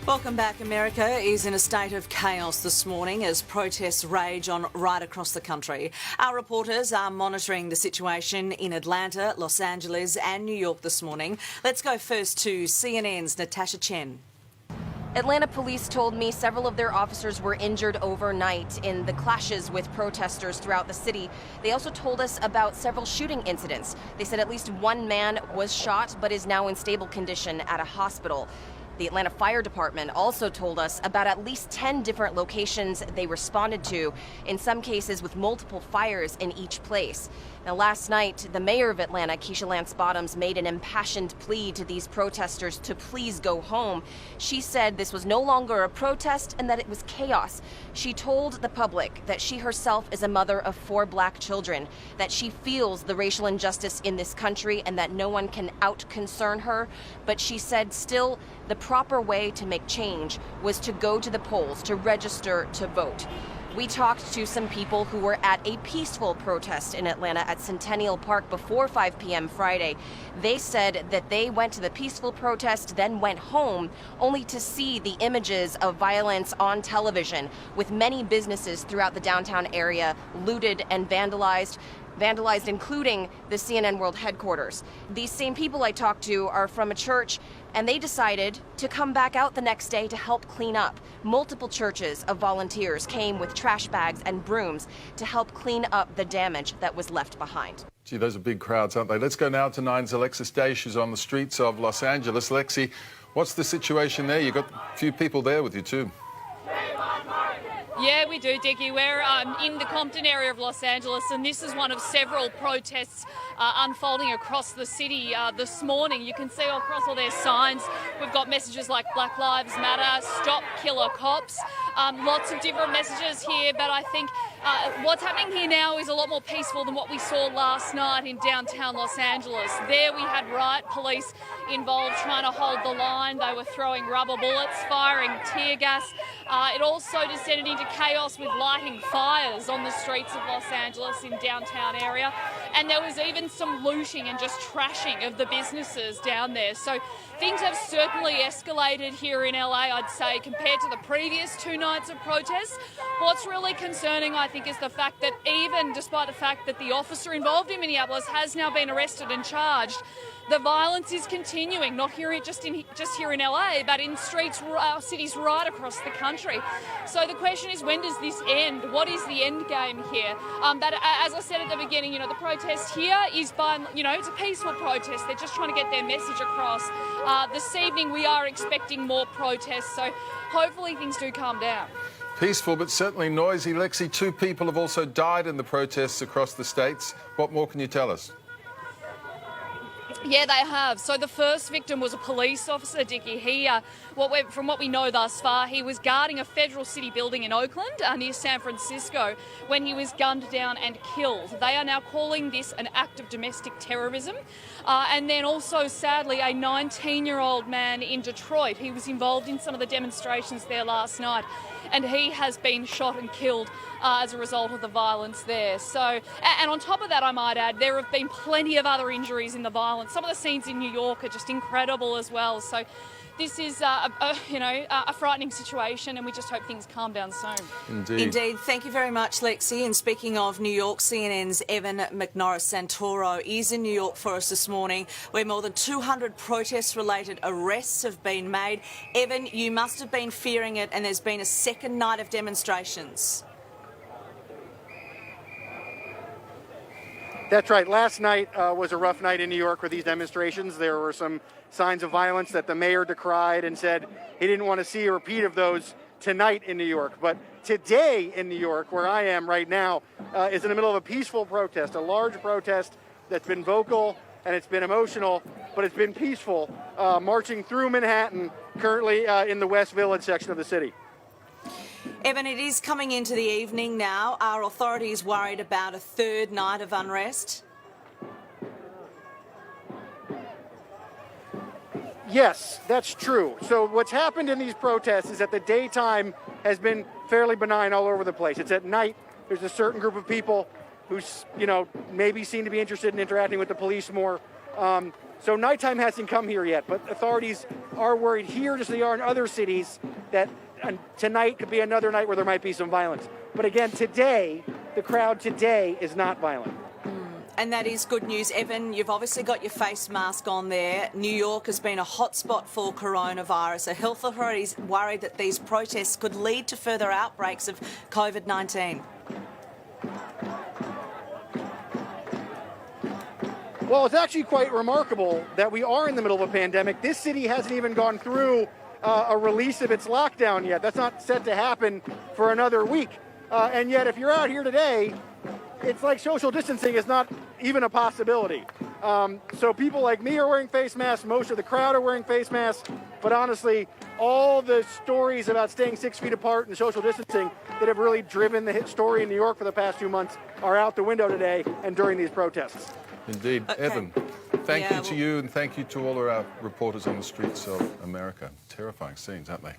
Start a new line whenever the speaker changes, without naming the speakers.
Welcome back. America is in a state of chaos this morning as protests rage on right across the country. Our reporters are monitoring the situation in Atlanta, Los Angeles and New York this morning. Let's go first to CNN's Natasha Chen.
Atlanta police told me several of their officers were injured overnight in the clashes with protesters throughout the city. They also told us about several shooting incidents. They said at least one man was shot but is now in stable condition at a hospital. The Atlanta Fire Department also told us about at least 10 different locations they responded to, in some cases with multiple fires in each place. Now, last night, the mayor of Atlanta, Keisha Lance Bottoms, made an impassioned plea to these protesters to please go home. She said this was no longer a protest and that it was chaos. She told the public that she herself is a mother of 4 black children, that she feels the racial injustice in this country and that no one can out-concern her. But she said still, the proper way to make change was to go to the polls, to register to vote. We talked to some people who were at a peaceful protest in Atlanta at Centennial Park before 5 p.m. Friday. They said that they went to the peaceful protest, then went home, only to see the images of violence on television, with many businesses throughout the downtown area looted and vandalized, including the CNN World headquarters. These same people I talked to are from a church, and they decided to come back out the next day to help clean up. Multiple churches of volunteers came with trash bags and brooms to help clean up the damage that was left behind.
Gee, those are big crowds, aren't they? Let's go now to 9's Alexis Day. She's on the streets of Los Angeles. Lexi, what's the situation there? You've got a few people there with you too.
Yeah, we do, Dickie. We're in the Compton area of Los Angeles, and this is one of several protests unfolding across the city this morning. You can see across all their signs, we've got messages like Black Lives Matter, Stop Killer Cops, lots of different messages here, but I think what's happening here now is a lot more peaceful than what we saw last night in downtown Los Angeles. There we had riot police involved trying to hold the line. They were throwing rubber bullets, firing tear gas. It also descended into chaos with lighting fires on the streets of Los Angeles in downtown area. And there was even some looting and just trashing of the businesses down there. So things have certainly escalated here in LA, I'd say, compared to the previous 2 nights of protests. What's really concerning, I think, is the fact that even despite the fact that the officer involved in Minneapolis has now been arrested and charged, the violence is continuing, not here just here in LA, but in cities right across the country. So the question is, when does this end? What is the end game here? But as I said at the beginning, the protest here is it's a peaceful protest. They're just trying to get their message across. This evening we are expecting more protests, so hopefully things do calm down.
Peaceful but certainly noisy. Lexi, 2 people have also died in the protests across the states. What more can you tell us?
Yeah, they have. So the first victim was a police officer, Dickie. He, from what we know thus far, he was guarding a federal city building in Oakland near San Francisco when he was gunned down and killed. They are now calling this an act of domestic terrorism. And then also, sadly, a 19-year-old man in Detroit. He was involved in some of the demonstrations there last night, and he has been shot and killed as a result of the violence there. So, and on top of that, I might add, there have been plenty of other injuries in the violence. Some of the scenes in New York are just incredible as well. So this is a frightening situation, and we just hope things calm down soon.
Indeed. Thank you very much, Lexi. And speaking of New York, CNN's Evan McNorris-Santoro is in New York for us this morning, where more than 200 protest-related arrests have been made. Evan, you must have been fearing it, and there's been a second night of demonstrations.
That's right. Last night was a rough night in New York with these demonstrations. There were some signs of violence that the mayor decried and said he didn't want to see a repeat of those tonight in New York. But today in New York, where I am right now, is in the middle of a peaceful protest, a large protest that's been vocal and it's been emotional, but it's been peaceful, marching through Manhattan, currently in the West Village section of the city.
Evan, it is coming into the evening now. Are authorities worried about a third night of unrest?
Yes, that's true. So what's happened in these protests is that the daytime has been fairly benign all over the place. It's at night. There's a certain group of people who, maybe seem to be interested in interacting with the police more. So nighttime hasn't come here yet, but authorities are worried here, just as they are in other cities, that tonight could be another night where there might be some violence. But again, today, the crowd today is not violent.
And that is good news. Evan, you've obviously got your face mask on there. New York has been a hotspot for coronavirus. Are health authorities worried that these protests could lead to further outbreaks of COVID-19?
Well, it's actually quite remarkable that we are in the middle of a pandemic. This city hasn't even gone through a release of its lockdown yet. That's not set to happen for another week. And yet, if you're out here today, it's like social distancing is not even a possibility. So people like me are wearing face masks. Most of the crowd are wearing face masks. But honestly, all the stories about staying 6 feet apart and social distancing that have really driven the hit story in New York for the past 2 months are out the window today and during these protests.
Indeed.
Okay.
Evan, thank you to you and thank you to all of our reporters on the streets of America. Terrifying scenes, aren't they?